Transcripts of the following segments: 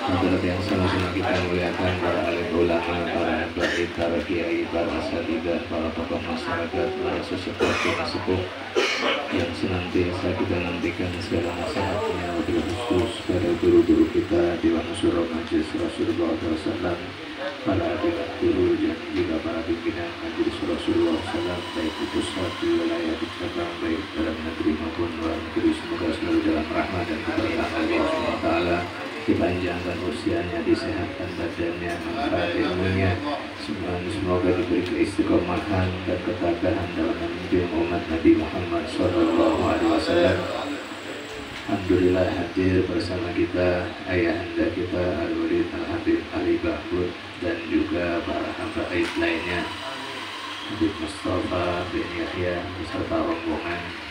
Hadirat yang sama-sama kita muliakan para alim ulama, para habaib, para kiai, para asatidzah, para tokoh masyarakat, para sesepuh yang senantiasa kita nantikan segala nasihatnya, wabil khusus pada guru-guru kita, Dewan Syuro Majelis Rasulullah SAW, para hadirat guru dan juga para pimpinan Majelis Rasulullah SAW, baik di pusat, di wilayah, di cabang, baik dalam negeri maupun luar negeri, semoga selalu dalam rahmat dan keberkahan Allah SWT, dipanjangkan usianya, disehatkan badannya, manfaat ilmunya, semoga diberi keistiqomahan dan ketabahan dalam memimpin umat Nabi Muhammad SAW. Alhamdulillah hadir bersama kita ayahanda kita Al-Walid Al-Habib Ali Bahbud dan juga para habaib lainnya, Habib Mustafa bin Yahya beserta rombongan.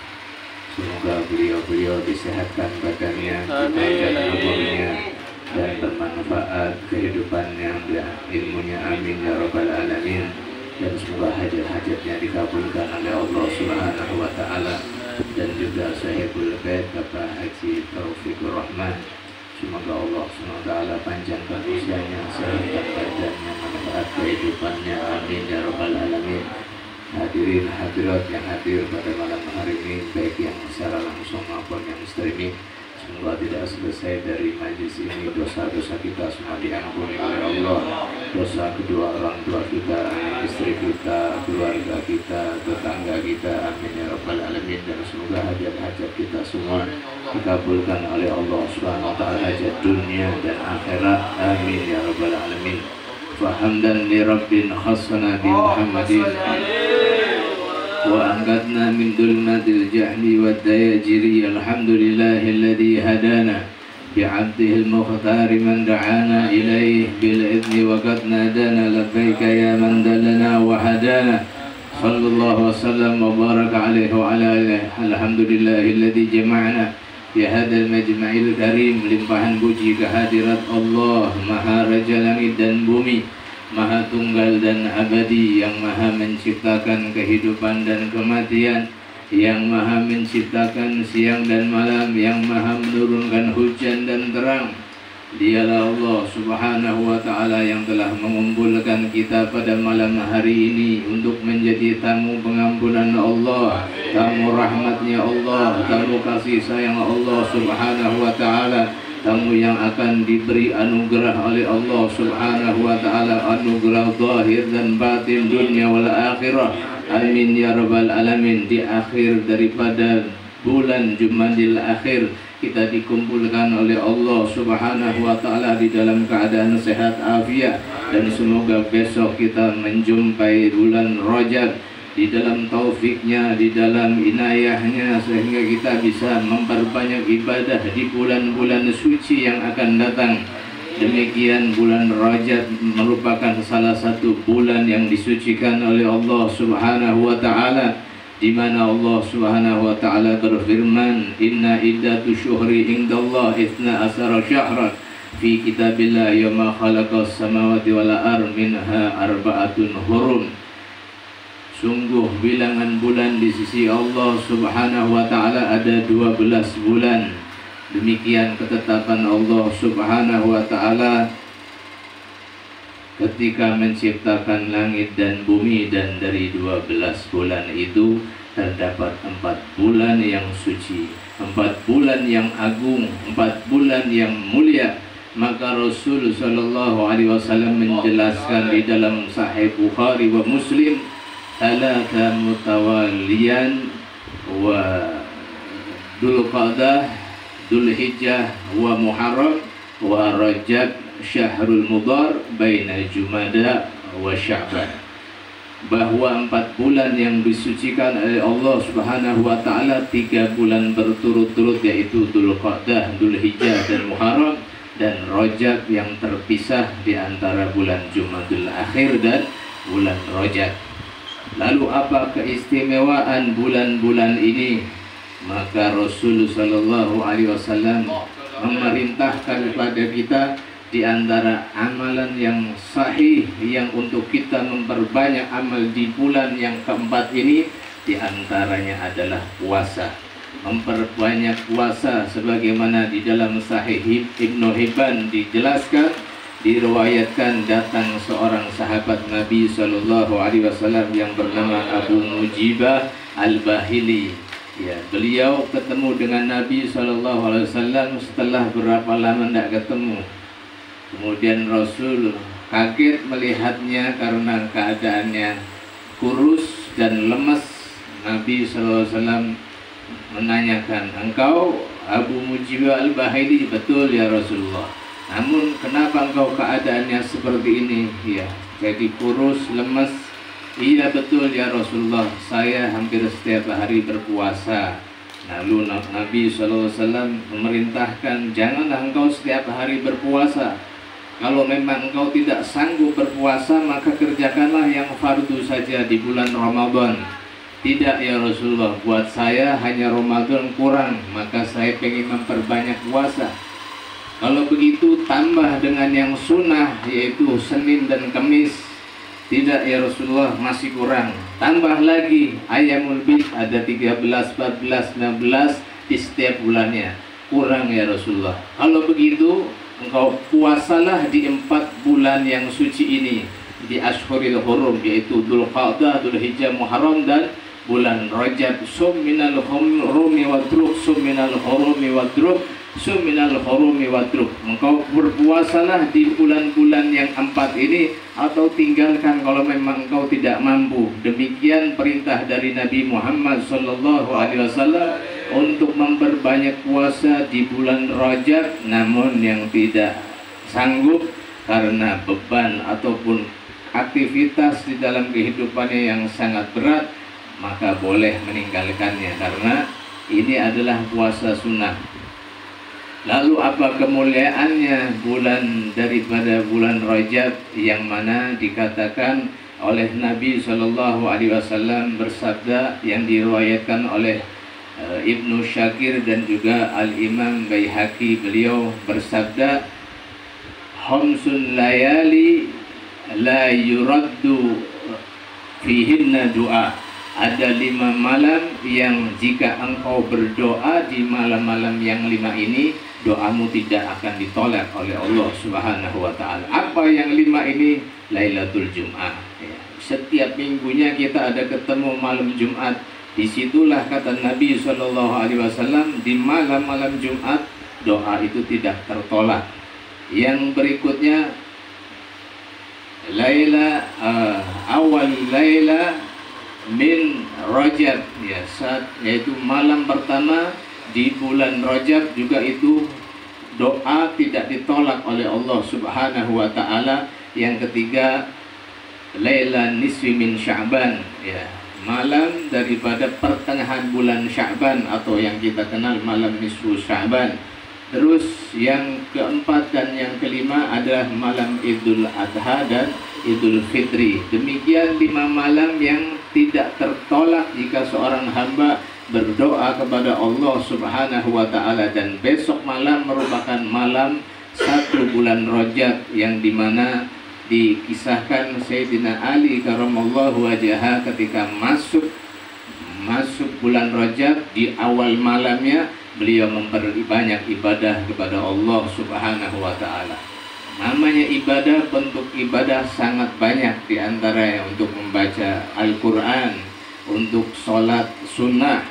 Semoga beliau disehatkan badannya, dipanjangkan umurnya, dan bermanfaat kehidupannya dan ilmunya, amin ya rabbal alamin. Dan semoga hajat-hajatnya dikabulkan oleh Allah Subhanahu wa ta'ala. Dan juga sahibul bait Bapak Haji Taufikur Rahman, semoga Allah SWT panjangkan usianya, sehatkan badannya, manfaat kehidupannya, amin ya rabbal alamin. Hadirin hadirat yang hadir pada malam hari ini, baik yang secara langsung maupun yang streaming, semoga tidak selesai dari majlis ini dosa-dosa kita semua diampuni oleh Allah, dosa kedua orang tua kita, istri kita, keluarga kita, tetangga kita, amin ya rabbal alamin. Dan semoga hajat-hajat kita semua dikabulkan oleh Allah SWT, hajat dunia dan akhirat, amin ya rabbal alamin. Fahamdan li rabbin khassana bi Muhammadin wa angkatna min dulmatil jahli wad dayajiri. Alhamdulillahilladzi hadana bi'abdihil mukhtari man da'ana ilaih bil idni wa qad nadana labbaika ya man dallana wa hadana. Sallallahu wasallam wa baraka alaihi wa ala alihi. Alhamdulillahilladzi jama'na fi hadzal majma'il karim. Limpahan puji kehadirat Allah Maha Raja langit dan bumi, Maha Tunggal dan Abadi, yang Maha menciptakan kehidupan dan kematian, yang Maha menciptakan siang dan malam, yang Maha menurunkan hujan dan terang. Dialah Allah Subhanahu wa ta'ala yang telah mengumpulkan kita pada malam hari ini untuk menjadi tamu pengampunan Allah, tamu rahmatnya Allah, tamu kasih sayang Allah Subhanahu wa ta'ala, tamu yang akan diberi anugerah oleh Allah Subhanahu wa ta'ala, anugerah zahir dan batin, dunia wal akhirah, amin ya rabbal alamin. Di akhir daripada bulan Jumadil Akhir, kita dikumpulkan oleh Allah Subhanahu wa ta'ala di dalam keadaan sehat afiat, dan semoga besok kita menjumpai bulan Rajab di dalam taufiknya, di dalam inayahnya, sehingga kita bisa memperbanyak ibadah di bulan-bulan suci yang akan datang. Demikian bulan Rajab merupakan salah satu bulan yang disucikan oleh Allah Subhanahu wa ta'ala, di mana Allah Subhanahu wa ta'ala berfirman, inna iddatu syuhri indallah ithna asara syahran fi kitabillah yawma khalaqas samawati wal ardh minha arba'atun hurum. Sungguh bilangan bulan di sisi Allah Subhanahu wa ta'ala ada 12 bulan. Demikian ketetapan Allah Subhanahu wa ta'ala ketika menciptakan langit dan bumi, dan dari 12 bulan itu terdapat 4 bulan yang suci, 4 bulan yang agung, 4 bulan yang mulia. Maka Rasul sallallahu alaihi wasallam menjelaskan di dalam Sahih Bukhari wa Muslim, talata mutawaliyan wa Dzulqa'dah, Dzulhijjah wa Muharram wa Rajab syahrul mudhar baina Jumada wa Sya'ban. Bahwa 4 bulan yang disucikan oleh Allah Subhanahu wa ta'ala 3 bulan berturut-turut, yaitu Dzulqa'dah, Dzulhijjah dan Muharram, dan Rajab yang terpisah di antara bulan Jumadil Akhir dan bulan Rajab. Lalu apa keistimewaan bulan-bulan ini? Maka Rasul sallallahu alaihi wasallam memerintahkan kepada kita, di antara amalan yang sahih yang untuk kita memperbanyak amal di bulan yang keempat ini, di antaranya adalah puasa. memperbanyak puasa sebagaimana di dalam Sahih Ibnu Hibban dijelaskan, diriwayatkan datang seorang sahabat Nabi Shallallahu Alaihi Wasallam yang bernama Abu Mujibah Al-Bahili. Ya, beliau ketemu dengan Nabi Shallallahu Alaihi Wasallam setelah berapa lama tidak ketemu. Kemudian Rasul kaget melihatnya karena keadaannya kurus dan lemas. Nabi Shallallahu Alaihi Wasallam menanyakan, engkau Abu Mujibah Al-Bahili? Betul ya Rasulullah. Namun kenapa engkau keadaannya seperti ini? Ya, jadi kurus, lemas. Iya betul ya Rasulullah, saya hampir setiap hari berpuasa. Lalu Nabi SAW memerintahkan, janganlah engkau setiap hari berpuasa. Kalau memang engkau tidak sanggup berpuasa, maka kerjakanlah yang fardu saja di bulan Ramadan. Tidak ya Rasulullah, buat saya hanya Ramadan kurang, maka saya ingin memperbanyak puasa. Kalau begitu tambah dengan yang sunnah, yaitu Senin dan Kamis. Tidak ya Rasulullah, masih kurang. Tambah lagi Ayyamul Bid, ada 13, 14, 16 di setiap bulannya. Kurang ya Rasulullah. Kalau begitu engkau puasalah di 4 bulan yang suci ini, di Ashhuril Hurum, yaitu Dzulqa'dah, Dzulhijjah, Muharram dan bulan Rajab. Sum minal hurumi wadruk, sum minal hurumi wadruk, sum minal hurumi wadruk. Engkau berpuasalah di bulan-bulan yang 4 ini, atau tinggalkan kalau memang engkau tidak mampu. Demikian perintah dari Nabi Muhammad Sallallahu Alaihi Wasallam untuk memperbanyak puasa di bulan Rajab. Namun yang tidak sanggup karena beban ataupun aktivitas di dalam kehidupannya yang sangat berat, maka boleh meninggalkannya, karena ini adalah puasa sunnah. Lalu apa kemuliaannya bulan daripada bulan Rajab, yang mana dikatakan oleh Nabi Shallallahu Alaihi Wasallam bersabda, yang diriwayatkan oleh Ibnu Syakir dan juga Al-Imam Baihaqi, beliau bersabda, Khamsun layali la yuraddu fihinna du'a. Ada 5 malam yang jika engkau berdoa di malam-malam yang 5 ini, doamu tidak akan ditolak oleh Allah Subhanahu wa Ta'ala. Apa yang 5 ini? Lailatul Jum'ah. Ya. Setiap minggunya kita ada ketemu malam Jumat. Disitulah kata Nabi SAW, di malam-malam Jumat doa itu tidak tertolak. Yang berikutnya, awal Laila min Rajab, ya, yaitu malam pertama di bulan Rajab, juga itu doa tidak ditolak oleh Allah Subhanahu wa Ta'ala. Yang ketiga, Laila nisfi min Sya'ban, ya, malam daripada pertengahan bulan Sya'ban, atau yang kita kenal malam nisfu Sya'ban. Terus yang keempat dan yang kelima adalah malam Idul Adha dan Idul Fitri. Demikian 5 malam yang tidak tertolak jika seorang hamba berdoa kepada Allah Subhanahu wa Ta'ala. Dan besok malam merupakan malam 1 bulan Rajab, yang dimana dikisahkan Sayyidina Ali karamallahu wajhah ketika masuk bulan Rajab, di awal malamnya beliau memperbanyak ibadah kepada Allah Subhanahu wa Ta'ala. Namanya ibadah, bentuk ibadah sangat banyak, diantaranya untuk membaca Al-Quran, untuk sholat sunnah,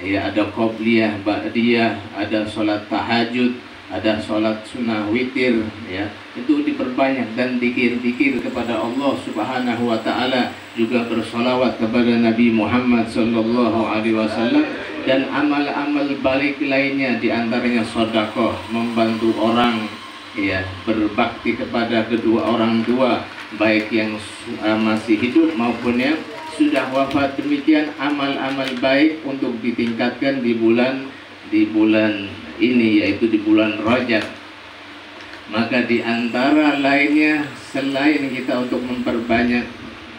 ya, ada qobliyah, ba'diyah, ada sholat tahajud, ada sholat sunnah witir, ya, itu diperbanyak. Dan dikir-dikir kepada Allah Subhanahu wa Ta'ala, juga bersolawat kepada Nabi Muhammad Sallallahu Alaihi Wasallam, dan amal-amal balik lainnya, diantaranya sedekah, membantu orang, ya, berbakti kepada kedua orang tua, baik yang masih hidup maupun yang sudah wafat. Demikian amal-amal baik untuk ditingkatkan di bulan ini, yaitu di bulan Rajab. Maka di antara lainnya, selain kita untuk memperbanyak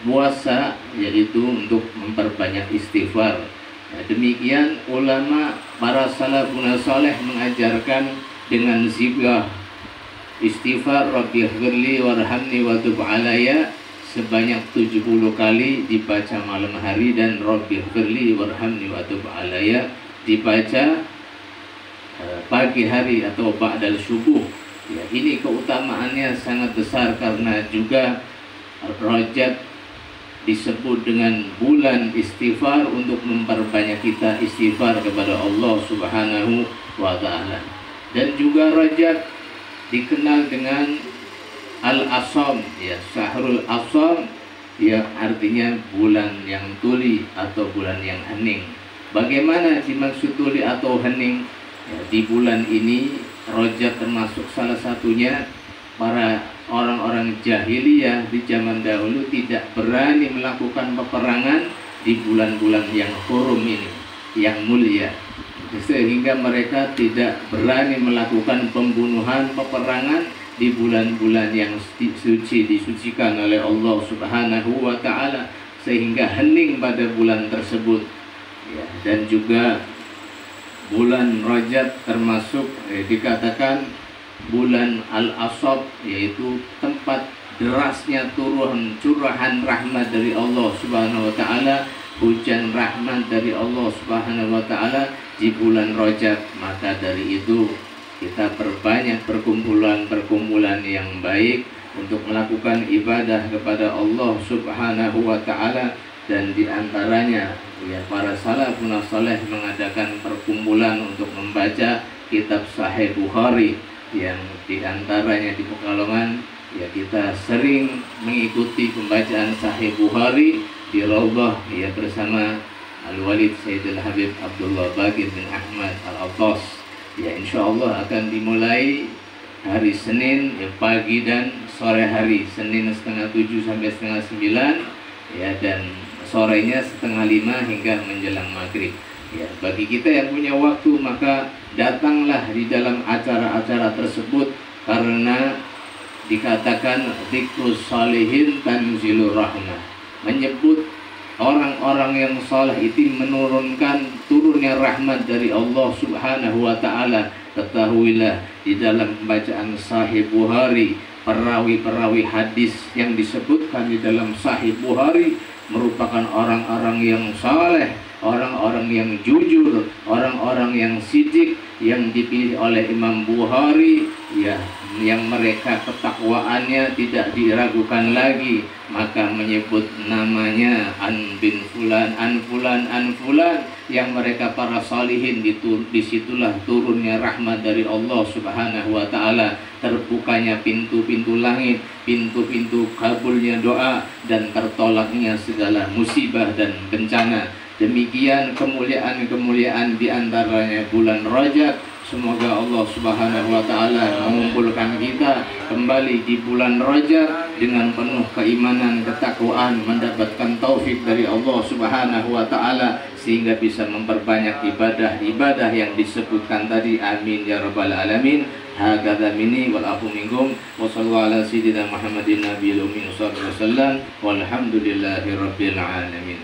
puasa, yaitu untuk memperbanyak istighfar. Ya, demikian ulama para salafun saleh mengajarkan dengan zikr istighfar, Rabbighfirli warhamni wa tub alayya, sebanyak 70 kali dibaca malam hari, dan Rabbighfirli warhamni wa tub alayya dibaca pagi hari atau ba'dal subuh. Ya, ini keutamaannya sangat besar karena juga Rajab disebut dengan bulan istighfar untuk memperbanyak kita istighfar kepada Allah Subhanahu wa taala. Dan juga Rajab dikenal dengan Al-Asham, ya, Syahrul Asham, yang artinya bulan yang tuli atau bulan yang hening. Bagaimana dimaksud tuli atau hening? Ya, di bulan ini Rajab termasuk salah satunya para orang-orang jahiliyah di zaman dahulu tidak berani melakukan peperangan di bulan-bulan yang hurum ini, yang mulia, sehingga mereka tidak berani melakukan pembunuhan, peperangan di bulan-bulan yang suci, disucikan oleh Allah Subhanahu wa taala, sehingga hening pada bulan tersebut. Ya, dan juga bulan Rajab termasuk dikatakan bulan Al-Ashab, yaitu tempat derasnya curahan rahmat dari Allah Subhanahu wa taala, hujan rahmat dari Allah Subhanahu wa taala di bulan Rajab. Maka dari itu kita perbanyak perkumpulan yang baik untuk melakukan ibadah kepada Allah Subhanahu wa taala. Dan diantaranya ya, para salafun saleh mengadakan perkumpulan untuk membaca kitab Sahih Bukhari, yang diantaranya di Pekalongan ya kita sering mengikuti pembacaan Sahih Bukhari di Raudhah ya bersama Al-Walid Sayyidul Habib Abdullah Bagir bin Ahmad Al-Attas. Ya, insya Allah akan dimulai hari Senin ya, pagi dan sore hari. Senin setengah 7 sampai setengah 9 ya, dan sorenya setengah 5 hingga menjelang maghrib. Ya, bagi kita yang punya waktu maka datanglah di dalam acara-acara tersebut, karena dikatakan dzikrus shalihin tanzilur rahmah, menyebut orang-orang yang saleh itu menurunkan turunnya rahmat dari Allah Subhanahu wa taala. Ketahuilah di dalam pembacaan Sahih Bukhari, perawi-perawi hadis yang disebutkan di dalam Sahih Bukhari merupakan orang-orang yang saleh, orang-orang yang jujur, orang-orang yang sidik, yang dipilih oleh Imam Bukhari ya, yang mereka ketakwaannya tidak diragukan lagi, maka menyebut namanya an bin fulan, an fulan, an fulan, yang mereka para salihin. Disitulah turunnya rahmat dari Allah Subhanahu wa taala, terbukanya pintu-pintu langit, pintu-pintu kabulnya doa, dan tertolaknya segala musibah dan bencana. Demikian kemuliaan-kemuliaan diantaranya bulan Rajab. Semoga Allah Subhanahu wa taala mengumpulkan kita kembali di bulan Rajab dengan penuh keimanan, ketakwaan, mendapatkan taufik dari Allah Subhanahu wa taala sehingga bisa memperbanyak ibadah-ibadah yang disebutkan tadi. Amin ya rabbal alamin. Hakadha minni wal afu minkum wa sallallahu ala sayyidina Muhammadin nabiyil ummi sallallahu alaihi wasallam walhamdulillahi rabbil alamin.